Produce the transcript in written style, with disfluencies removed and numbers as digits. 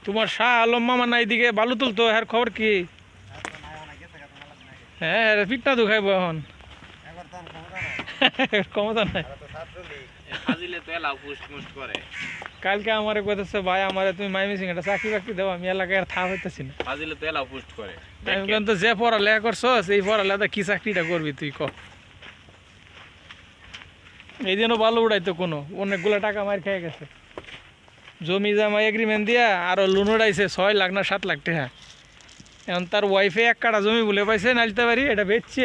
তোমার শাহ আলম মামা নাই দিকে বালু তুলতো এর খবর কি? হ্যাঁ পিঠটা দুখাইব এখন ক্ষমতা নাই। কালকে আমারে কইতেছে ভাই আমারে তুমি মাইমিসিং একটা চাকরি বাকরি দেবো, আমি এলাকায় আর থাপ হইতেছি না। আমি কিন্তু যে পড়ালেখা করছস এই পড়ালেখা কি চাকরিটা করবি তুই ক? এই জন্য বালু উড়াইতো কোনো অনেকগুলো টাকা মার খেয়ে গেছে, জমি জামা এগ্রিমেন্ট দিয়া আরো লোন উড়াইছে 6 লাখ না 7 লাখ টাকা। এখন তার ওয়াইফে 1 কাঠা জমি বলে পাইছে নালতে পারি এটা বেচছে।